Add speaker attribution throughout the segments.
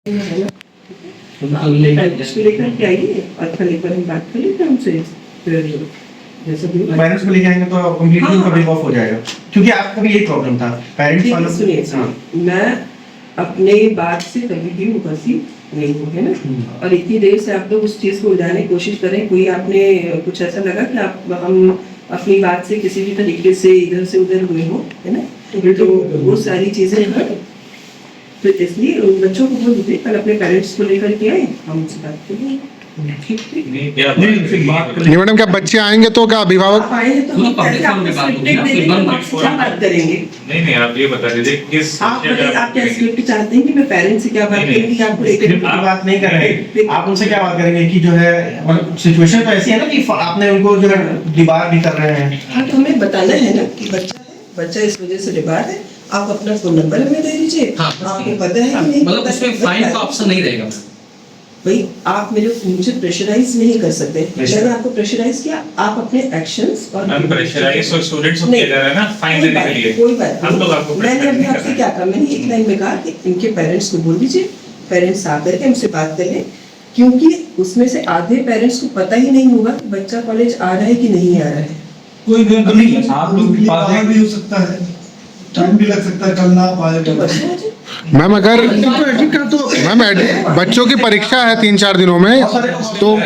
Speaker 1: Parents को लेकर के आइए और कल एक बार हम बात कर लेते हैं उनसे। फिर जैसा भी
Speaker 2: पेरेंट्स को लेके आएंगे तो कंप्लीटली उनका ब्रेक ऑफ हो जाएगा, क्योंकि आपका भी यही प्रॉब्लम था पेरेंट्स वालों।
Speaker 1: सुनिए, मैं अपने बात से कभी भी मुकसी नहीं हूँ, है ना। और इतनी देर से आप लोग उस चीज़ को उलझाने की कोशिश करें, कोई आपने कुछ ऐसा लगा कि हम अपनी बात से किसी भी तरीके से इधर से उधर हुए हो, है ना। तो वो सारी चीज़ें हैं, तो इसलिए उन बच्चों को बोल दीजिए कल अपने पेरेंट्स को लेकर के आए, हम उनसे बात करेंगे।
Speaker 3: नहीं मैडम, क्या बच्चे आएंगे तो क्या अभिभावक
Speaker 1: आए हैं तो हम पहले आपको स्क्रिप्ट देंगे, हम आपसे क्या बात करेंगे।
Speaker 4: नहीं आप ये बता दीजिए किस
Speaker 1: आप क्या स्क्रिप्ट चाहते हैं कि मैं पेरेंट्स से क्या बात करूंगी, आपको लेकर
Speaker 2: आप बात नहीं कर रहे, आप उनसे क्या बात करेंगे कि जो है मतलब सिचुएशन तो ऐसी है ना कि आपने उनको जो है डिबार भी कर रहे हैं।
Speaker 1: हाँ, तो हमें बताना है ना कि बच्चा इस वजह से डिबार है। आप अपना फोन नंबर हमें दे दीजिए।
Speaker 5: हाँ,
Speaker 1: आपको पता है कि नहीं,
Speaker 5: मतलब उसमें फाइन का ऑप्शन नहीं रहेगा
Speaker 1: भाई। आप मुझे प्रेशराइज नहीं कर सकते। मैंने आपको प्रेशराइज किया, आप अपने एक्शंस और
Speaker 4: हम प्रेशराइज और स्टूडेंट्स को किया जा रहा है ना फाइन देने के लिए।
Speaker 1: कोई बात
Speaker 4: हम लोग आपको
Speaker 1: मैंने अभी आपसे क्या कहा, मैंने एक लाइन में कहा कि इनके पेरेंट्स को बोल दीजिए, पेरेंट्स आकर के हमसे बात कर लें, क्योंकि उसमें से आधे पेरेंट्स को पता ही नहीं होगा कि बच्चा कॉलेज आ रहा है कि नहीं आ रहा है।
Speaker 2: कोई नहीं, आप लोग
Speaker 6: भी हो सकता है, टाइम भी लग सकता है, कल ना पाए।
Speaker 3: मैम अगर मैम बच्चों की परीक्षा है 3-4 दिनों में तो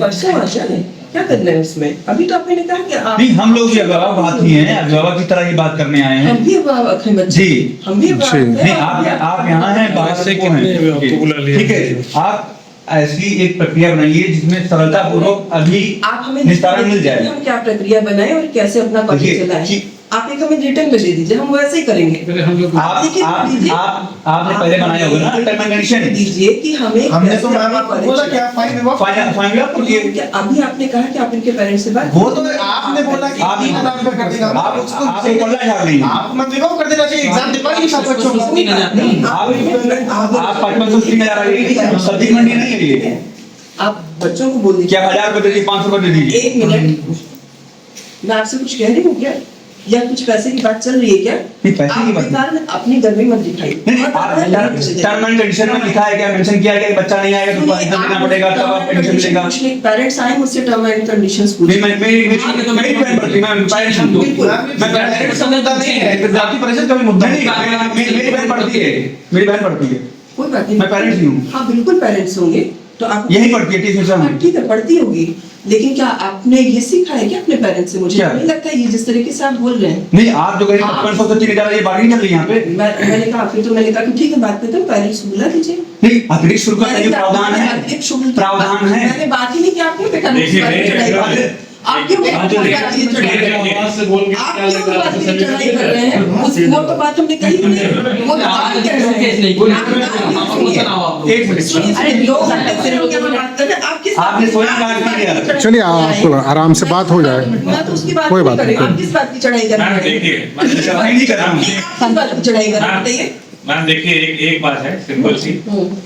Speaker 1: परसों आ जाए, क्या करना है उसमें। अभी तो आपने कहा कि आप
Speaker 7: नहीं, हम लोग भी अभिभावक ही हैं, अभिभावक की तरह ही बात करने आए हैं।
Speaker 1: हम भी अभिभावक हैं बच्चे,
Speaker 7: जी
Speaker 1: हम भी अभिभावक हैं।
Speaker 7: नहीं, आप यहाँ हैं, बाहर से क्यों हैं? ठीक है, आप ऐसी एक प्रक्रिया बनाइए जिसमें सरलता पूर्वक अभी
Speaker 1: आप हमें
Speaker 7: निस्तारण मिल जाए।
Speaker 1: हम क्या प्रक्रिया बनाएं और कैसे अपना कॉलेज चलाएं, आप एक हमें रिटर्न में दे दीजिए, हम वैसे ही करेंगे।
Speaker 7: आपने पहले बनाया होगा ना टर्म एंड कंडीशन
Speaker 1: दीजिए कि
Speaker 2: हमने तो मैम आपको बोला क्या फाइन हुआ,
Speaker 7: फाइन आप बोलिए।
Speaker 1: अभी आपने कहा कि आप इनके पेरेंट्स से बात,
Speaker 2: वो तो आपने बोला कि
Speaker 7: आप
Speaker 2: 3000 रुपए कर देगा,
Speaker 7: आप पढ़ना चाह रही हैं,
Speaker 2: आप मतलब विभाग कर देना चाहिए, एग्जाम दे पाएंगे सब बच्चों को।
Speaker 7: आप 55,000 सब्जी मंडी नहीं है ये।
Speaker 1: आप बच्चों को बोल दीजिए
Speaker 7: क्या 1000 रुपए दे दीजिए, 500 रुपए दे दीजिए।
Speaker 1: एक मिनट, मैं आपसे कुछ कह रही हूँ क्या, या कुछ पैसे की बात चल रही है क्या?
Speaker 7: नहीं, पैसे की बात
Speaker 1: नहीं, अपनी घर में मत दिखाइए।
Speaker 7: टर्म एंड कंडीशन में लिखा है क्या, मेंशन किया है कि बच्चा नहीं आएगा तो एग्जाम देना पड़ेगा, तब आप एडमिशन मिलेगा।
Speaker 1: पेरेंट्स आए मुझसे टर्म एंड कंडीशंस पूछे।
Speaker 7: नहीं, मेरी बहन पढ़ती है, मैं पेरेंट्स हूं। मैं पेरेंट्स का मुद्दा नहीं है, जाति परिषद का भी मुद्दा नहीं है। मेरी बहन पढ़ती है, मेरी बहन पढ़ती है,
Speaker 1: कोई बात नहीं,
Speaker 7: मैं पेरेंट्स ही हूं।
Speaker 1: हाँ बिल्कुल पेरेंट्स होंगे, तो आप
Speaker 7: यही पढ़ती है टीचर साहब।
Speaker 1: ठीक है, पढ़ती होगी, लेकिन क्या आपने ये सीखा है क्या अपने पेरेंट्स से? मुझे
Speaker 7: क्या?
Speaker 1: नहीं लगता है ये जिस तरीके से आप बोल रहे हैं।
Speaker 7: नहीं, आप जो कह रहे हैं 55,000 ये बात नहीं चल रही यहाँ पे।
Speaker 1: मैंने कहा फिर तो मैंने कहा कि ठीक है बात करते हैं, पेरेंट्स को बुला दीजिए।
Speaker 7: नहीं, अतिरिक्त शुल्क का ये प्रावधान है, प्रावधान है।
Speaker 1: मैंने बात ही नहीं की, आप क्यों बेकार
Speaker 4: देखिए,
Speaker 1: आप क्यों बात की चढ़ाई कर रहे हैं? वो तो बात हमने कही नहीं, वो बात कर रहे हैं।
Speaker 7: एक मिनट,
Speaker 1: अरे 2 घंटे से हो गया मैं बात कर रहे हैं, आप किस
Speaker 7: आपने स्वयं कहा कि
Speaker 3: चलिए आप आराम से बात हो जाए,
Speaker 1: मैं तो उसकी बात
Speaker 3: कोई
Speaker 1: नहीं
Speaker 3: बात
Speaker 1: कर रही,
Speaker 3: नहीं।
Speaker 1: आप किस बात की चढ़ाई कर रहे
Speaker 4: मैम
Speaker 1: हैं?
Speaker 4: देखिए
Speaker 7: चढ़ाई नहीं कर रहा हूँ।
Speaker 1: आप किस बात की चढ़ाई कर रहे हैं बताइए।
Speaker 4: मैम देखिए एक बात है सिंपल सी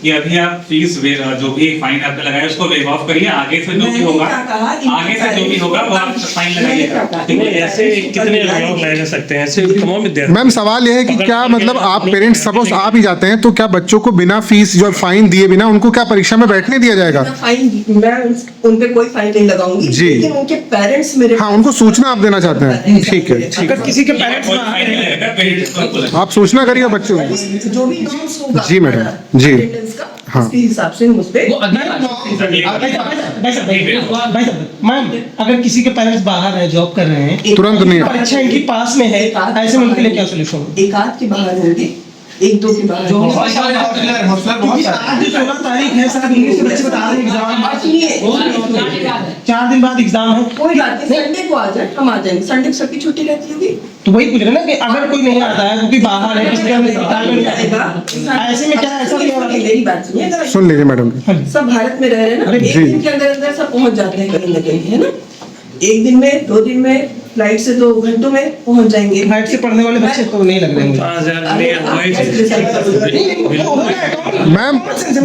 Speaker 4: कि अभी आप फीस जो भी फाइन आपने लगाया उसको वेव ऑफ करिए, आगे से जो भी होगा आगे से जो भी होगा वो आप फाइन लगाइएगा।
Speaker 8: ऐसे कितने अभिभावक लाए जा सकते हैं, ऐसे तमाम विद्यार्थी।
Speaker 3: मैम सवाल यह है कि क्या मतलब आप पेरेंट्स सपोज आप ही जाते हैं तो क्या बच्चों को बिना फीस जो फाइन दिए बिना उनको क्या परीक्षा में बैठने दिया जाएगा?
Speaker 1: फाइन मैं उन पे कोई फाइन नहीं लगाऊंगी
Speaker 3: जी।
Speaker 1: लेकिन उनके पेरेंट्स मेरे,
Speaker 3: हाँ उनको सूचना आप देना चाहते हैं, ठीक है।
Speaker 8: अगर किसी के पेरेंट्स
Speaker 4: कोई फाइन नहीं लगेगा, पेरेंट्स को बुलाइए।
Speaker 3: आप सूचना करिए बच्चों को।
Speaker 1: जो भी नॉर्म्स होगा
Speaker 3: जी मैडम, जी।
Speaker 1: अटेंडेंस का,
Speaker 3: हाँ।
Speaker 1: उसके हिसाब से हम उस पे
Speaker 6: मैम अगर किसी के पेरेंट्स बाहर है, जॉब कर रहे हैं,
Speaker 3: तुरंत नहीं।
Speaker 6: परीक्षा इनकी पास में है, ऐसे में उनके लिए क्या सोल्यूशन?
Speaker 1: एक आध के बाहर होंगे, 1-2 के बाहर होंगे।
Speaker 6: क्योंकि आज 16 तारीख है, साथ इंग्लिश के बच्चे बता रहे हैं एग्जाम 4 दिन बाद एग्जाम है।
Speaker 1: कोई बात नहीं, संडे को आ जाए, हम आ जाएंगे। संडे को सबकी छुट्टी रहती होगी,
Speaker 6: तो वही पूछ रहे ना कि अगर कोई नहीं आता है क्योंकि बाहर है, किसी का ऐसे में क्या ऐसा नहीं हो रहा?
Speaker 1: मेरी बात सुनिए जरा।
Speaker 3: सुन लीजिए मैडम।
Speaker 1: सब भारत में रह रहे हैं ना, एक
Speaker 3: जी।
Speaker 1: दिन के अंदर अंदर सब पहुंच जाते हैं कहीं ना कहीं, है ना। 1 दिन में 2 दिन में, फ्लाइट से 2 घंटों में पहुंच जाएंगे।
Speaker 6: फ्लाइट से पढ़ने वाले बच्चे तो नहीं लग रहे मुझे।
Speaker 3: मैम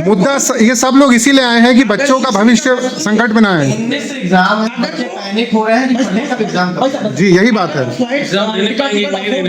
Speaker 3: मुद्दा ये सब लोग इसीलिए आए हैं कि बच्चों का भविष्य संकट में ना आए।
Speaker 2: एग्जाम है, बच्चे पैनिक हो रहे हैं कि पढ़ने का एग्जाम कब?
Speaker 3: जी यही बात है।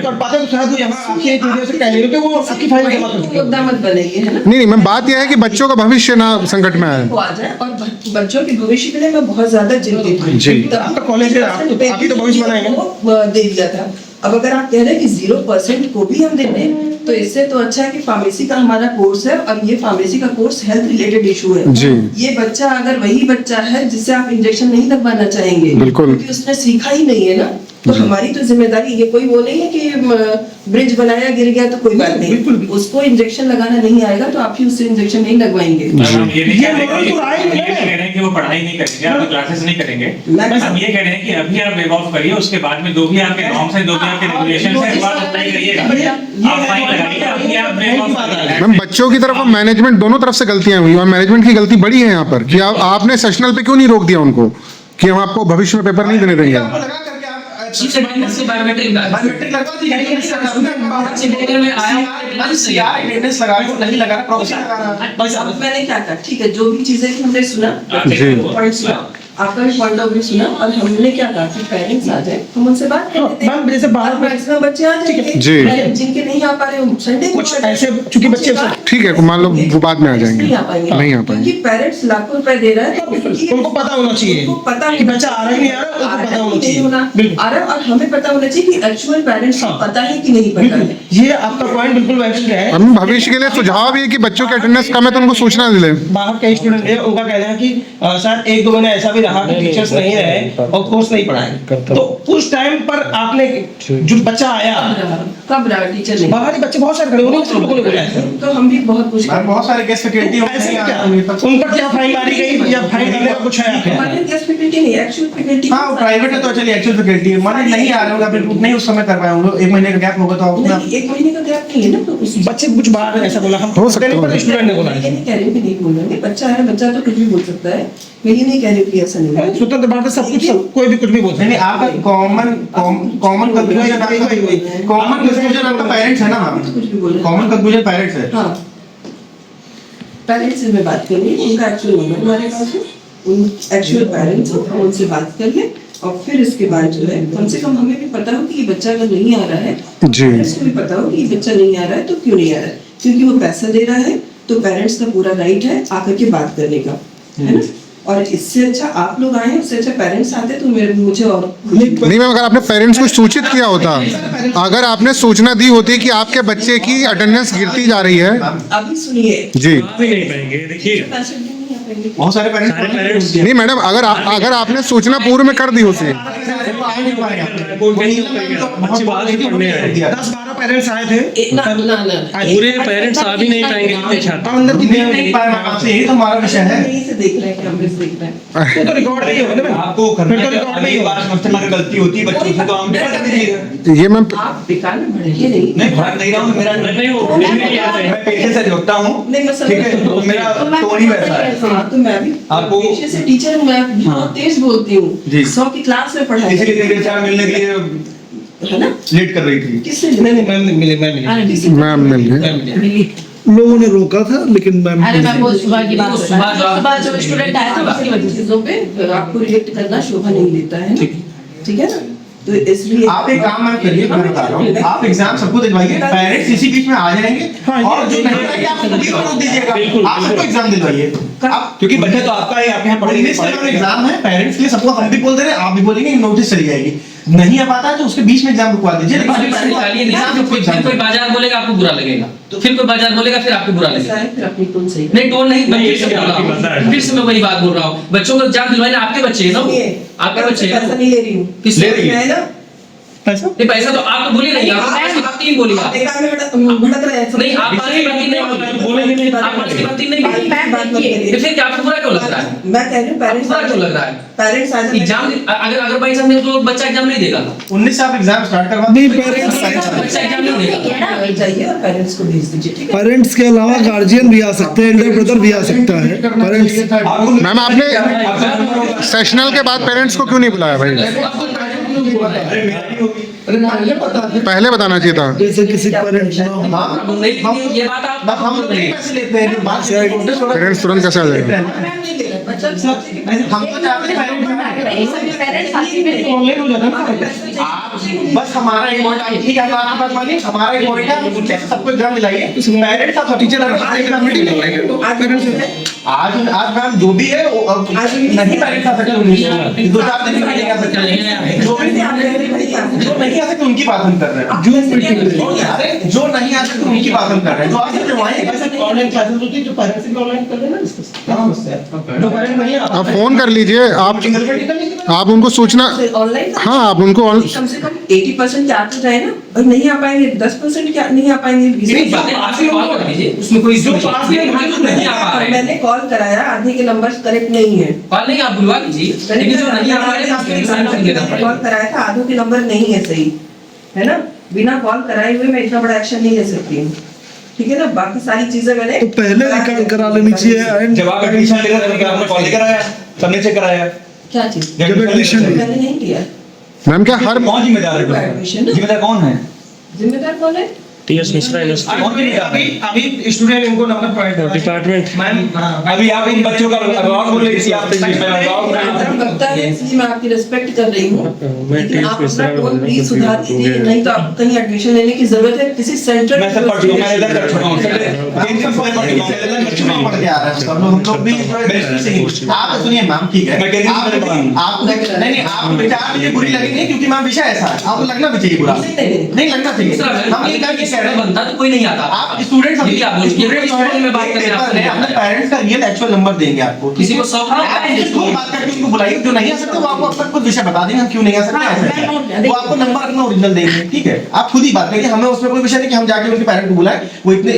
Speaker 6: कर पाते तो शायद वो यहाँ आपके एक वीडियो से कह रहे हो कि वो आपकी फाइल जमा कर चुके हैं।
Speaker 1: मुद्दा मत बनेगी, है ना?
Speaker 3: नहीं मैम, बात यह है कि बच्चों का भविष्य ना संकट में आए।
Speaker 1: वो आ जाए, और बच्चों के भविष्य के लिए मैं बहुत ज्यादा चिंतित हूँ।
Speaker 3: जी।
Speaker 1: तो
Speaker 6: आपका कॉलेज है, आप ही तो भविष्य बनाएंगे ना।
Speaker 1: वो दे दिया था। अब अगर आप कह रहे हैं कि 0% को भी हम दे दें, तो इससे तो अच्छा है कि फार्मेसी का हमारा कोर्स है, और ये फार्मेसी का कोर्स हेल्थ रिलेटेड इशू है।
Speaker 3: जी।
Speaker 1: ये बच्चा अगर वही बच्चा है जिससे आप इंजेक्शन नहीं लगवाना चाहेंगे,
Speaker 3: बिल्कुल।
Speaker 1: क्योंकि उसने सीखा ही नहीं है ना, तो हमारी तो जिम्मेदारी, ये कोई वो नहीं है कि ब्रिज बनाया गिर गया तो कोई बात नहीं, उसको इंजेक्शन लगाना नहीं आएगा तो आप ही उससे इंजेक्शन नहीं लगवाएंगे।
Speaker 4: हम ये नहीं
Speaker 6: ये
Speaker 4: कह रहे
Speaker 6: लोग तो आए नहीं
Speaker 4: कह रहे हैं कि वो पढ़ाई नहीं करेंगे, आप क्लासेस नहीं करेंगे।
Speaker 1: मैं-
Speaker 4: हम ये कह रहे हैं कि अभी आप वेव ऑफ करिए, उसके बाद में जो भी आपके नॉर्म्स हैं, जो भी आपके रेगुलेशन है, एक बार अप्लाई करिएगा, आप फाइन लगाइए, अभी आप वेव ऑफ करिए।
Speaker 3: मैम बच्चों की तरफ और मैनेजमेंट दोनों तरफ से गलतियां हुई, और मैनेजमेंट की गलती बड़ी है यहाँ पर कि आपने सेशनल पे क्यों नहीं रोक दिया उनको कि हम आपको भविष्य में पेपर नहीं देने देंगे।
Speaker 2: आपको लगा करके आप
Speaker 5: सबसे बड़ी मुश्किल बायोमेट्रिक
Speaker 2: बायोमेट्रिक लगवा दीजिए, नहीं अटेंडेंस लगा रहे हो, नहीं लगा रहा, प्रॉक्सी लगा रहा।
Speaker 1: अब मैंने क्या कहा, ठीक है, जो भी चीजें थी हमने सुना,
Speaker 3: जी।
Speaker 1: पॉइंट सुना, आपका भी पॉइंट ऑफ व्यू सुना, और हमने क्या कहा कि पेरेंट्स आ जाए, हम उनसे बात कर लेते हैं।
Speaker 6: मैम, जैसे बाहर में-
Speaker 1: मैक्सिमम बच्चे आ जाएंगे,
Speaker 3: जी।
Speaker 1: जिनके नहीं आ पा रहे हो संडे
Speaker 6: कुछ ऐसे, चूंकि बच्चे
Speaker 3: ठीक है, मान लो वो बाद में आ जाएंगे,
Speaker 1: नहीं आ पाएंगे,
Speaker 3: नहीं आ पाएंगे।
Speaker 1: क्योंकि पेरेंट्स लाखों रुपए दे रहे हैं,
Speaker 6: उनको पता होना चाहिए
Speaker 1: उनको पता
Speaker 6: कि बच्चा आ रहा है कि नहीं आ रहा, उनको
Speaker 1: आ रहा
Speaker 6: पता
Speaker 1: है
Speaker 6: होना
Speaker 1: कि नहीं
Speaker 6: चाहिए।
Speaker 1: होना,
Speaker 6: बिल्कुल।
Speaker 1: आ रहा है, और हमें पता होना चाहिए कि एक्चुअल पेरेंट्स को पता है कि नहीं पता है।
Speaker 6: ये आपका पॉइंट बिल्कुल वैलिड है।
Speaker 3: हम भविष्य के लिए सुझाव ये कि बच्चों की अटेंडेंस कम है तो उनको सूचना दे दें।
Speaker 6: बाहर के स्टूडेंट है, उनका कहना है कि शायद एक दो महीने ऐसा भी रहा कि टीचर्स नहीं रहे और कोर्स नहीं पढ़ाए, तो उस टाइम पर आपने जो बच्चा आया,
Speaker 1: कब रहा टीचर नहीं,
Speaker 6: बाहर ही बच्चे बहुत सारे खड़े, उन्हीं से लोगों ने बोला है सर।
Speaker 1: तो हम भी बहुत कुछ
Speaker 2: मैम बहुत सारे गेस्ट फैकल्टी
Speaker 6: ऐसे क्या उन पर क्या फाइन मारी गई या फाइन करने का कुछ है आपके?
Speaker 1: हमारे गेस्ट फैकल्टी नहीं, एक्चुअल फैकल्टी।
Speaker 2: हाँ प्राइवेट है तो चलिए एक्चुअल फैकल्टी है, मान नहीं आ रहे होंगे, आप नहीं उस समय कर पाए होंगे, एक महीने का गैप होगा तो आप उसमें
Speaker 1: नहीं, एक महीने का गैप नहीं है ना, तो उस
Speaker 6: बच्चे कुछ बाहर ऐसा बोला, हम
Speaker 3: हो सकता है।
Speaker 6: स्टूडेंट ने बोला
Speaker 1: मैं
Speaker 6: है।
Speaker 1: नहीं कह रही हूँ कि नहीं बोलेंगे, बच्चा है, बच्चा तो कुछ भी बोल सकता है, मैं ये नहीं कह रही हूँ कि ऐसा नहीं है।
Speaker 6: स्वतंत्र भारत सब कुछ, कोई भी कुछ भी बोल सकता
Speaker 2: नहीं
Speaker 6: है।
Speaker 2: आपका कॉमन कंक्लूजन आपका पेरेंट्स है ना मैम,
Speaker 1: कुछ भी बोले,
Speaker 2: कॉमन कंक्लूजन पेरेंट्स है।
Speaker 1: हाँ, पेरेंट्स से मैं बात कर ली, उनका एक्चुअल नंबर हमारे पास है, उन एक्चुअल पेरेंट्स हो, हम उनसे बात कर ले, और फिर इसके बाद जो है कम से कम हमें भी पता हो कि ये बच्चा अगर नहीं आ रहा है,
Speaker 3: जी।
Speaker 1: पेरेंट्स को भी पता हो कि ये बच्चा नहीं आ रहा है तो क्यों नहीं आ रहा है, क्योंकि वो पैसा दे रहा है, तो पेरेंट्स का पूरा राइट है आकर के बात करने का, है ना। और इससे अच्छा आप लोग आए, उससे अच्छा पेरेंट्स आते तो मुझे और
Speaker 3: नहीं मैम, अगर आपने पेरेंट्स को सूचित किया होता, अगर आपने सूचना दी होती कि आपके बच्चे की अटेंडेंस गिरती जा रही है।
Speaker 1: अभी सुनिए,
Speaker 3: जी।
Speaker 8: आ भी नहीं पाएंगे, देखिए
Speaker 1: पैसे भी नहीं आ पाएंगे।
Speaker 2: बहुत सारे
Speaker 8: सारे
Speaker 2: पेरेंट्स
Speaker 8: पेरेंट्स
Speaker 3: नहीं मैडम, अगर आपने सूचना पूर्व में कर दी होती।
Speaker 8: बच्चे बाहर से पढ़ने आए,
Speaker 6: 10-12 पेरेंट्स आए थे,
Speaker 1: ना ना ना
Speaker 8: पूरे पेरेंट्स आ भी नहीं पाएंगे इतने छात्र।
Speaker 6: अंदर की
Speaker 2: नहीं पाए मैम, आपसे यही तो हमारा विषय है।
Speaker 1: यहीं से देख रहे हैं, कैमरे से देख रहे हैं।
Speaker 6: वो तो रिकॉर्ड नहीं होगा ना।
Speaker 7: आपको
Speaker 6: फिर तो रिकॉर्ड नहीं होगा।
Speaker 7: हमारी गलती होती है बच्चों से, तो हम कर दीजिएगा।
Speaker 3: ये मैम
Speaker 1: आप बेकार में भड़के नहीं।
Speaker 7: नहीं भाग नहीं रहा हूँ, मेरा
Speaker 8: नहीं वो
Speaker 7: मैं पेशे से निपटता हूँ,
Speaker 1: नहीं मैं समझ
Speaker 7: ठीक है, तो मेरा टोन ही वैसा है।
Speaker 1: हाँ, तो मैं भी
Speaker 7: आपको-
Speaker 1: पेशे से टीचर हूँ, मैं भी बहुत तेज बोलती हूँ,
Speaker 7: जी।
Speaker 1: 100 की क्लास में पढ़ाई
Speaker 7: इसीलिए मेरे चार मिलने के लिए
Speaker 1: है ना।
Speaker 7: लेट कर रही थी।
Speaker 1: किससे
Speaker 6: नहीं नहीं मैम नहीं मिले, मैं मिली।
Speaker 3: मैम मिल गए।
Speaker 6: लोगों ने रोका था लेकिन मैम
Speaker 9: अरे मैं वो सुबह की बात कर रहा हूँ।
Speaker 1: सुबह जो स्टूडेंट आए थे बाकी वाली चीजों पे आपको रिएक्ट करना शोभा नहीं देता है ना, ठीक है ना। तो इसलिए
Speaker 2: आप एक काम मत करिए, मैं बता रहा हूँ, आप एग्जाम सबको दिलवाइए, पेरेंट्स इसी बीच में आ जाएंगे, और जो नहीं आएंगे आप खुद ही को रोक दीजिएगा, आप सबको एग्जाम दिलवाइए। आप
Speaker 7: क्योंकि बच्चा तो आपका है, आप यहाँ पढ़ेंगे
Speaker 2: इंग्लिश का एग्जाम है, पेरेंट्स के लिए सबको हम भी बोल दे रहे हैं, आप भी बोलेंगे, नोटिस चली जाएगी, नहीं आ पाता है तो उसके बीच में एग्जाम रुकवा दीजिए।
Speaker 5: फिर कोई बाजार बोलेगा आपको बुरा लगेगा, तो फिर कोई बाजार बोलेगा फिर आपको बुरा
Speaker 1: ऐसा
Speaker 5: लगेगा।
Speaker 1: है, फिर अपनी टोन सही
Speaker 5: नहीं टोन नहीं, मैं फिर से बोल रहा
Speaker 8: आपकी बात है।
Speaker 5: हूँ, फिर से मैं वही बात बोल रहा हूँ। बच्चों को एग्जाम दिलवाना आपके बच्चे हैं ना,
Speaker 1: सुनिए,
Speaker 5: आपके बच्चे हैं
Speaker 1: पैसा
Speaker 5: ना।
Speaker 1: नहीं ले रही हूँ,
Speaker 5: किस
Speaker 7: ले रही है?
Speaker 1: मैं ना
Speaker 6: पैसा
Speaker 5: नहीं पैसा तो आप तो बोली नहीं, आप बात तीन बोली आप
Speaker 1: देखा मैं भड़क रहे हैं,
Speaker 5: नहीं, आप बात की बात तीन नहीं बोली,
Speaker 8: बोलेंगे नहीं,
Speaker 5: आप बात की बात तीन नहीं बोली,
Speaker 1: बात मत करिए।
Speaker 5: तो फिर क्या आपको बुरा क्यों लग रहा है?
Speaker 1: मैं कह रही हूँ पेरेंट्स
Speaker 5: बुरा क्यों लग रहा है?
Speaker 1: पेरेंट्स आ जाए
Speaker 5: एग्जाम अगर बाई चांस तो बच्चा एग्जाम नहीं देगा,
Speaker 2: 19 से आप एग्जाम स्टार्ट करवा
Speaker 6: नहीं,
Speaker 2: दीजिए।
Speaker 5: बच्चा एग्जाम नहीं देगा।
Speaker 1: जाइए और पेरेंट्स को भेज दीजिए, ठीक है।
Speaker 6: पेरेंट्स के अलावा गार्जियन भी आ सकते हैं, एल्डर ब्रदर भी आ सकता है। पेरेंट्स
Speaker 3: मैम आपने सेशनल के बाद पेरेंट्स को क्यों नहीं बुलाया भाई?
Speaker 7: अरे मेरी होगी
Speaker 3: पहले बताना चाहिए था।
Speaker 6: जैसे किसी पेरेंट्स
Speaker 5: ये बात आप
Speaker 2: हम लोग नहीं पैसे लेते हैं, बात
Speaker 3: पेरेंट्स तुरंत कैसे आ जाएगा?
Speaker 2: हम तो चाहते हैं
Speaker 6: ऑनलाइन हो जाता है ना।
Speaker 2: बस हमारा एक पॉइंट है, ठीक है, हम आपकी बात मानिए, हमारा एक पॉइंट है, हम उनसे सबको एग्जाम दिलाइए, पेरेंट्स आप टीचर आज मैम जो भी है वो नहीं पेरेंट्स आ सकते, 2-4 दिन में नहीं आ सकते, जो नहीं आ सकते उनकी बात हम कर रहे हैं, अरे जो नहीं आ सकते उनकी बात हम कर रहे हैं, जो आ सकते वहीं
Speaker 6: ऑनलाइन क्लासेस होती है, जो पेरेंट्स भी ऑनलाइन कर देना डिस्कस, क्या समस्या है? जो पेरेंट्स नहीं आ
Speaker 3: आप फोन कर लीजिए, आप उनको सूचना,
Speaker 1: ऑनलाइन
Speaker 3: हाँ आप उनको
Speaker 1: कम से कम 80% आ तो जाए ना, और नहीं आ पाएंगे 10% क्या नहीं आ पाएंगे,
Speaker 5: कॉल कर दीजिए, उसमें कोई इशू नहीं आ पा रहे।
Speaker 1: मैंने कॉल कराया, आधे के नंबर करेक्ट नहीं है,
Speaker 5: कॉल नहीं आप बुलवा लीजिए, लेकिन जो नहीं आ पा रहे
Speaker 1: कॉल कराया था, आधों के नंबर नहीं है सही, है ना, बिना कॉल कराए हुए मैं इतना बड़ा एक्शन नहीं ले सकती हूँ, ठीक है ना, बाकी सारी चीजें मैंने
Speaker 6: तो पहले रिकॉर्ड करा लेनी चाहिए।
Speaker 7: जब आप एडमिशन लेकर तभी आपने कॉल लेकर आया, सबने चेक कराया,
Speaker 1: क्या चीज
Speaker 7: जब एडमिशन
Speaker 1: मैंने नहीं किया।
Speaker 3: मैम क्या हर
Speaker 7: कौन जिम्मेदार है? जिम्मेदार कौन है?
Speaker 1: जिम्मेदार कौन है?
Speaker 8: टीएस मिश्रा यूनिवर्सिटी
Speaker 6: अभी स्टूडेंट इनको नंबर प्रोवाइड कर
Speaker 8: डिपार्टमेंट।
Speaker 6: मैम
Speaker 7: अभी आप इन बच्चों का अभिभावक बोल रही थी, आप
Speaker 1: लगता है इसलिए मैं आपकी रिस्पेक्ट कर रही हूँ,
Speaker 8: मैं
Speaker 1: लेकिन आप
Speaker 8: टीएस
Speaker 1: अपना
Speaker 8: मिश्रा
Speaker 1: टोन प्लीज
Speaker 8: को
Speaker 1: सुधार दीजिए, नहीं तो आपको कहीं एडमिशन लेने की जरूरत है किसी सेंटर
Speaker 7: मैं सब पढ़ चुका हूं, मैं इधर कर चुका हूं, केंद्रीय स्कूल पढ़ चुका हूं,
Speaker 2: पढ़ के आ रहे हैं सब लोग, हम लोग भी आप सुनिए मैम, ठीक है,
Speaker 7: मैं केंद्रीय स्कूल में पढ़ा हूं।
Speaker 2: आपको नहीं आप विचार मुझे बुरी लगी नहीं, क्योंकि मैम विषय ऐसा है, आपको लगना भी चाहिए बुरा, नहीं लगना चाहिए, हम ये कह रहे हैं
Speaker 5: बनता तो कोई नहीं आता।
Speaker 2: आप स्टूडेंट्स
Speaker 5: ये क्या बोल-
Speaker 2: स्टूडेंट्स
Speaker 5: में बात कर रहे हैं आपसे।
Speaker 2: अपने पेरेंट्स का रियल एक्चुअल नंबर देंगे आपको,
Speaker 5: किसी को 100
Speaker 2: आप बात करके उनको बुलाइए, जो नहीं आ सकते वो आपको अपना खुद विषय बता देंगे, हम क्यों नहीं आ सकते ऐसा, वो आपको नंबर अपना ओरिजिनल देंगे, ठीक है, आप खुद ही बात करिए, हमें उसमें कोई विषय नहीं कि हम जाके उनके पेरेंट को बुलाएं, वो इतने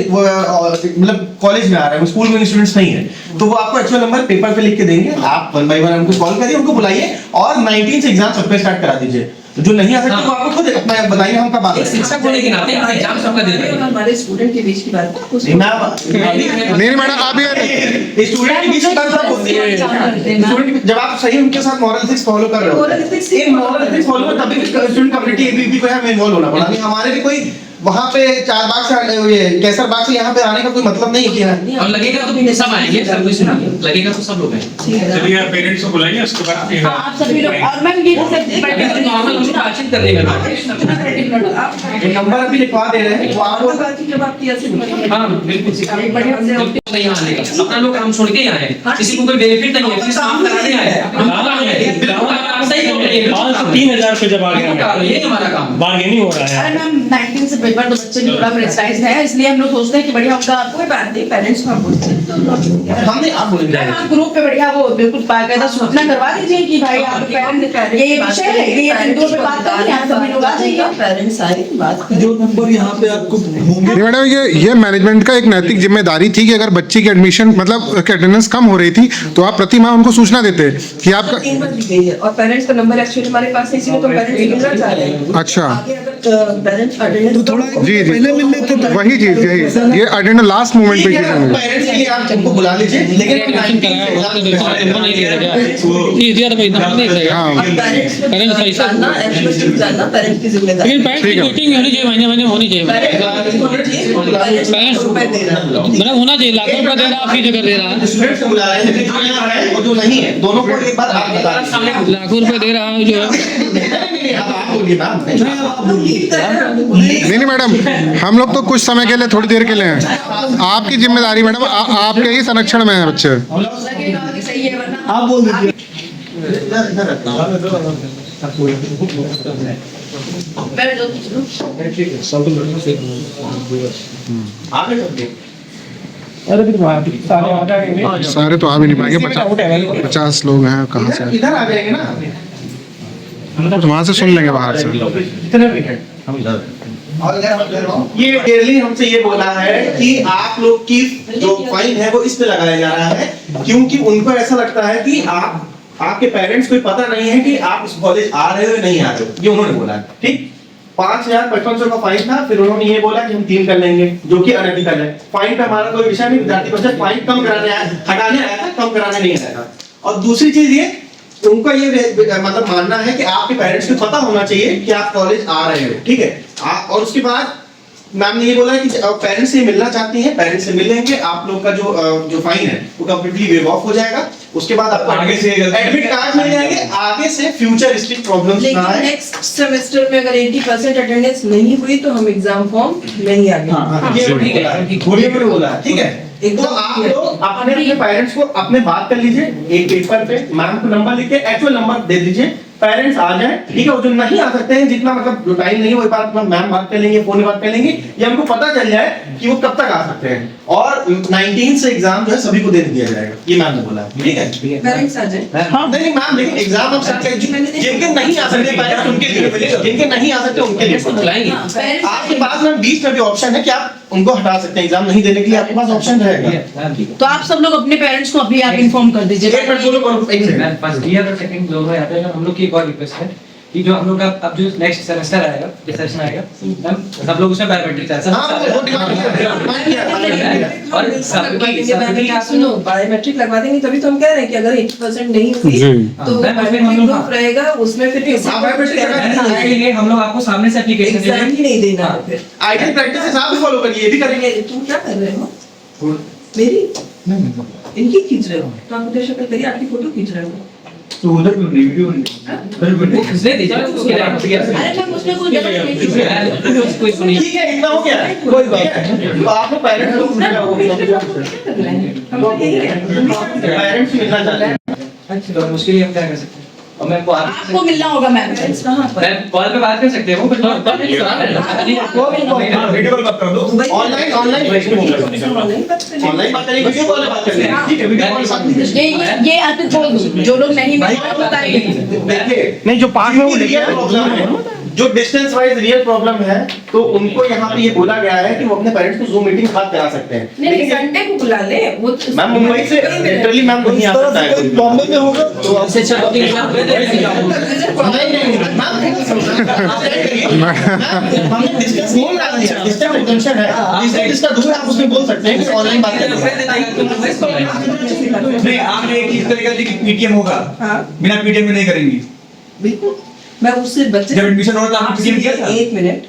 Speaker 2: मतलब कॉलेज में आ रहे हैं, स्कूल में स्टूडेंट्स नहीं है, तो वो आपको एक्चुअल नंबर पेपर पे लिख के देंगे, आप 1 बाय 1 उनको कॉल करिए, उनको बुलाइए और 19 से एग्जाम सब पे स्टार्ट करा दीजिए, जो नहीं आ सकते वो आपको खुद अपना बताइए, हम कब आ
Speaker 5: एक शिक्षक होने के नाते आप एग्जाम सबका दे रहे हैं।
Speaker 1: हमारे स्टूडेंट के बीच की बात है,
Speaker 2: नहीं मैम,
Speaker 3: नहीं मैडम आप ये
Speaker 2: स्टूडेंट के बीच में बात होती है, स्टूडेंट जब आप सही उनके साथ मॉरल एथिक्स फॉलो कर रहे हो, इन मॉरल एथिक्स फॉलो में तभी स्टूडेंट कम्युनिटी एबीपी को हमें इन्वॉल्व होना पड़ा, नहीं हमारे भी कोई वहाँ पे 4 बाग से ये कैसर बाग से यहाँ पे आने का कोई मतलब नहीं है कि
Speaker 5: और लगेगा तो सब आएंगे, सब कुछ लगेगा तो सब लोग आएंगे।
Speaker 4: चलिए आप पेरेंट्स को बुलाइए, उसके बाद फिर
Speaker 9: आप सभी लोग और मैम ये
Speaker 5: नॉर्मल उनसे बातचीत कर लेगा।
Speaker 2: नंबर अभी लिखवा दे रहे हैं, वो आपको
Speaker 5: हाँ बिल्कुल बढ़िया से यहाँ आने का अपना लोग काम छोड़ के यहाँ आए, किसी को कोई बेनिफिट नहीं है, किसी काम कराने आए हम काम है, बिल्कुल आप सही बोल रहे हैं,
Speaker 8: 3000 पे जब आ गया
Speaker 5: ये हमारा काम
Speaker 8: बार्गेनिंग हो रहा
Speaker 9: अरे
Speaker 8: है।
Speaker 9: मैम 19 से पेपर तो बच्चे भी थोड़ा प्रेशराइज्ड है, इसलिए हम लोग सोचते हैं कि बढ़िया उनका
Speaker 1: कोई बात नहीं, पेरेंट्स को आप बोल सकते हो,
Speaker 2: हम नहीं आप बोलेंगे
Speaker 9: मैम आप ग्रुप पे बढ़िया वो बिल्कुल बाकायदा सूचना करवा दीजिए कि भाई आप ये विषय है, ये बिंदुओं पे बात करनी है, सभी लोग आ जाइए।
Speaker 1: पेरेंट्स आए बात
Speaker 6: जो नंबर यहाँ पे आपको होंगे,
Speaker 3: नहीं मैडम ये मैनेजमेंट का एक नैतिक जिम्मेदारी थी कि अगर बच्चे की एडमिशन मतलब अटेंडेंस कम हो रही थी तो आप प्रति माह उनको सूचना देते कि आपका
Speaker 1: 3 बार दी गई है, और पेरेंट्स का नंबर एक्चुअली हमारे पास है, इसीलिए तो पेरेंट्स मिलना चाह रहे हैं।
Speaker 3: अच्छा
Speaker 1: आगे अगर पेरेंट्स अटेंडेंस
Speaker 6: थोड़ा
Speaker 3: जी जी
Speaker 6: पहले मिल लेते तो
Speaker 3: वही चीज यही ये अटेंडेंस लास्ट मोमेंट पे
Speaker 2: ठीक
Speaker 3: की
Speaker 2: है,
Speaker 3: जाएगी।
Speaker 2: पेरेंट्स के लिए आप सबको बुला लीजिए, लेकिन 19
Speaker 3: हाँ
Speaker 1: पेरेंट्स जानना एक्चुअली जानना पेरेंट्स की जिम्मेदारी है।
Speaker 3: ठीक है
Speaker 5: मीटिंग होनी चाहिए, महीने होनी चाहिए,
Speaker 1: पेरेंट्स रुपए दे रहा है,
Speaker 5: मतलब होना चाहिए, लाखों रुपए दे रहा आप फीस कर दे रहा है,
Speaker 2: स्टूडेंट्स को बुला रहे हैं, जो यहाँ है और जो नहीं है, दोनों को एक बार आप बता दीजिए।
Speaker 5: लाखों रुपए दे रहा है जो है।
Speaker 2: नहीं, आप बोलिए मैम,
Speaker 3: नहीं मैडम हम लोग तो कुछ समय के लिए थोड़ी देर के लिए हैं, आपकी जिम्मेदारी मैडम आपके ही संरक्षण में है बच्चे।
Speaker 9: लगेगा कि सही है, वरना
Speaker 6: आप बोल दीजिए।
Speaker 9: बैठ जाओ कुछ लोग।
Speaker 6: अरे फिर सारे आ जाएंगे,
Speaker 3: सारे तो आ भी नहीं पाएंगे, 50 लोग हैं, कहाँ से
Speaker 2: इधर आ जाएंगे ना,
Speaker 3: कुछ वहाँ से सुन लेंगे बाहर से।
Speaker 2: कितने विकेट और ये डेली हमसे ये बोला है कि आप लोग की जो फाइन है वो इस पे लगाया जा रहा है, क्योंकि उनको ऐसा लगता है कि आपके पेरेंट्स को पता नहीं है कि आप इस कॉलेज आ रहे हो या नहीं आ रहे हो, ये उन्होंने बोला है। ठीक 5,5500 का फाइन था, फिर उन्होंने ये बोला कि हम 3 कर लेंगे, जो कि अनएथिकल है। फाइन पे हमारा कोई विषय नहीं, विद्यार्थी परिषद फाइन कम कराने आया, हटाने आया था, कम कराने नहीं आया था। और दूसरी चीज ये उनका ये मतलब मानना है कि आपके पेरेंट्स को पता होना चाहिए कि आप कॉलेज आ रहे हो, ठीक है। और उसके बाद मैम ने ये बोला कि पेरेंट्स से मिलना चाहती हैं, पेरेंट्स से मिलेंगे, आप लोग का जो फाइन है वो कंप्लीटली वेव ऑफ हो जाएगा। उसके बाद आपको
Speaker 7: आगे से
Speaker 2: एडमिट कार्ड मिल जाएंगे, आगे से फ्यूचर स्टिक प्रॉब्लम्स ना
Speaker 1: लेकिन
Speaker 2: आए।
Speaker 1: नेक्स्ट सेमेस्टर में अगर 80% अटेंडेंस नहीं हुई तो हम एग्जाम फॉर्म नहीं आगे।
Speaker 2: हाँ, ये
Speaker 5: ठीक है,
Speaker 2: बोला है, ठीक है। तो आप लोग अपने पेरेंट्स को अपने बात कर लीजिए, एक पेपर पे मैम को नंबर लिख के एक्चुअल नंबर दे दीजिए, पेरेंट्स आ जाए, ठीक है। वो जो नहीं आ सकते हैं, जितना मतलब जो टाइम नहीं है, वो एक बार अपना मैम बात कर लेंगे, फोन बात कर लेंगे, या हमको पता चल जाए कि वो कब तक आ सकते हैं। और 19 से एग्जाम जो है सभी को दे दिया जाएगा, ये मैम ने बोला है, ठीक है।
Speaker 1: पेरेंट्स आ जाए।
Speaker 2: हाँ नहीं मैम, लेकिन एग्जाम हम स्टार्ट करेंगे, जिनके नहीं आ सकते पेरेंट्स उनके लिए, जिनके नहीं आ सकते उनके लिए
Speaker 5: बुलाएंगे।
Speaker 2: आपके पास मैम 20 में भी ऑप्शन है कि आप उनको हटा सकते हैं, एग्जाम नहीं देने के लिए आपके पास ऑप्शन रहेगा।
Speaker 9: तो आप सब लोग अपने पेरेंट्स को अभी आप इन्फॉर्म कर दीजिए।
Speaker 2: एक मिनट बोलो, एक मिनट।
Speaker 5: फर्स्ट ईयर और सेकंड दोनों यहाँ पे हम लोग की एक और रिक्वेस्ट है कि जो हम लोग का अब जो नेक्स्ट सेमेस्टर आएगा, जो सेशन आएगा, हम सब लोग उसमें बायोमेट्रिक है
Speaker 2: हाँ, वो डिमांड किया।
Speaker 5: और सबकी
Speaker 1: सुनो, बायोमेट्रिक लगवा देंगे, तभी तो हम कह रहे हैं कि अगर 80% नहीं हुई
Speaker 3: जी।
Speaker 1: तो बायोमेट्रिक प्रूफ रहेगा, उसमें फिर किसी
Speaker 2: हाँ, biometric लगा देंगे।
Speaker 5: उसके लिए हम लोग आपको सामने से एप्लीकेशन
Speaker 1: एग्जाम ही नहीं देना है फिर।
Speaker 2: आइडियल प्रैक्टिसेस आप भी फॉलो करिए, ये भी करेंगे।
Speaker 1: तुम क्या कर रहे हो? मेरी इनकी खींच रहे हो तो आप मुझे शक्ल करिए, आपकी फोटो खींच रहे हो।
Speaker 7: तो उधर क्यों नहीं, वीडियो नहीं
Speaker 5: दे दीजिए उसके लिए
Speaker 9: अरे मैम उसमें कोई गलत नहीं है।
Speaker 5: कोई सुनिए।
Speaker 2: ठीक है, इतना हो गया, कोई बात नहीं। तो आप लोग पेरेंट्स को पेरेंट्स मिलना चाहते हैं।
Speaker 5: अच्छा, तो मुश्किल ही हम क्या कर सकते हैं। और मैं
Speaker 9: आपको मिलना होगा मैम।
Speaker 1: कहाँ पर?
Speaker 5: मैं कॉल पे बात कर सकते हैं वो, बट
Speaker 7: वीडियो कॉल बात कर दो।
Speaker 2: ऑनलाइन ऑनलाइन ऑनलाइन बात करेंगे, वीडियो कॉल बात करेंगे, ठीक है। वीडियो कॉल बात करेंगे।
Speaker 9: ये आप बोल दो, जो लोग नहीं मिल रहे वो बताइए।
Speaker 2: देखिए,
Speaker 6: नहीं, जो पास में वो लेके
Speaker 2: रियल प्रॉब्लम है, जो डिस्टेंस वाइज रियल प्रॉब्लम है, तो उनको यहाँ पे ये बोला गया है कि वो अपने पेरेंट्स को जूम मीटिंग साथ करा सकते हैं।
Speaker 1: नहीं, संडे को बुला ले। वो
Speaker 2: मैम मुंबई से लिटरली मैम नहीं आ सकता है, बॉम्बे में होगा तो
Speaker 5: इससे अच्छा तो एग्जाम दे देंगे।
Speaker 2: हमने डिस्कस नहीं करा है, इसका टेंशन है, इसका दूर आप उसमें बोल सकते हैं कि ऑनलाइन बात करें।
Speaker 7: नहीं, आपने एक चीज तरीका दी कि पीटीएम होगा,
Speaker 1: हाँ।
Speaker 7: बिना पीटीएम में नहीं करेंगी।
Speaker 1: बिल्कुल, मैं उससे बच्चे
Speaker 7: जब एडमिशन हो रहा था आपने पीटीएम किया था?
Speaker 1: एक मिनट,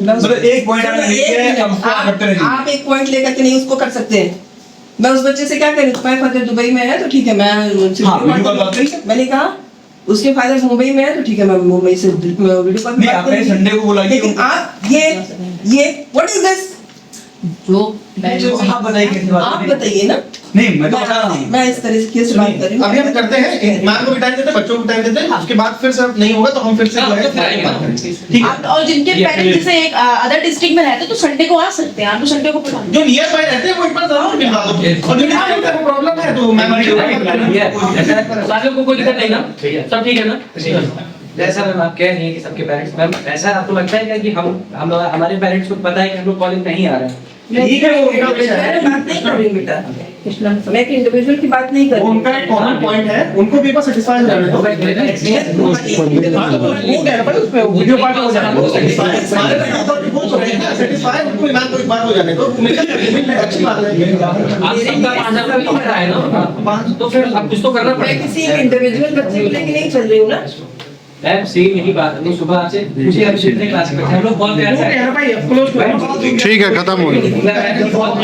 Speaker 7: मतलब एक पॉइंट आपने लिख के हम उसको करते रहिए।
Speaker 1: आप एक पॉइंट लेकर के नहीं उसको कर सकते हैं। मैं उस बच्चे से क्या करूं? तुम्हारे फादर दुबई में है तो ठीक है, मैं उनसे
Speaker 7: हाँ,
Speaker 1: वीडियो
Speaker 7: वीडियो
Speaker 1: कॉल
Speaker 7: कॉल बात करेंगे।
Speaker 1: मैंने कहा उसके फादर मुंबई में है तो ठीक है, मैं मुंबई से वीडियो कॉल
Speaker 7: नहीं, आपने संडे को बोला कि
Speaker 1: लेकिन आप ये व्हाट इज दिस?
Speaker 9: जो
Speaker 7: आप बताइए कैसे बात
Speaker 1: आप
Speaker 7: करेंगे?
Speaker 1: बताइए ना।
Speaker 7: नहीं, मैं तो बता रहा हूँ।
Speaker 1: मैं इस तरीके से बात कर रही हूँ।
Speaker 2: अभी हम करते हैं, मैम को भी टाइम देते हैं, बच्चों को भी टाइम देते हैं, उसके बाद फिर से नहीं होगा तो हम फिर से जो है बात करेंगे। ठीक है।
Speaker 9: आप और जिनके पेरेंट्स जैसे एक अदर डिस्ट्रिक्ट में रहते हैं तो संडे को आ सकते हैं। आप तो संडे को पढ़ा
Speaker 2: जो नियर बाय रहते हैं वो एक बार जरूर मिलवा दो, और जो नहीं रहते वो प्रॉब्लम है तो मैम
Speaker 5: साथियों को कोई दिक्कत नहीं ना, सब ठीक है ना? जैसा मैम आप कह रही हैं कि सबके पेरेंट्स, मैम ऐसा आपको लगता है क्या कि हम हमारे पेरेंट्स को पता है कि हम लोग कॉलेज नहीं आ रहे हैं?
Speaker 2: ठीक है, वो उनका विषय है।
Speaker 1: मैं बात नहीं कर रही हूँ बेटा, मैं एक इंडिविजुअल की बात नहीं कर
Speaker 2: वो
Speaker 1: रही
Speaker 2: उनका एक कॉमन पॉइंट है, उनको भी एक बार सेटिस्फाई हो जाने दो।
Speaker 1: हूँ।
Speaker 6: वो कह रहा था उस पे वीडियो कॉल हो जाएगा।
Speaker 2: सेटिस्फाई उनको मैम को एक बार हो जाने दो, अच्छी बात है।
Speaker 5: आप सबका 5,000 का भी है ना, तो फिर अब कुछ तो करना
Speaker 1: मैं
Speaker 5: पड़ेगा।
Speaker 1: किसी इंडिविजुअल बच्चे को लेके नहीं चल रही हूँ ना।
Speaker 5: मैम सेम यही बात है, सुबह आपसे पूछिए, आप कितने क्लास में थे? हम लोग कॉल पे आ रहे हैं।
Speaker 6: भाई क्लोज करो।
Speaker 3: ठीक है, खत्म हो गया।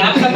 Speaker 5: आपका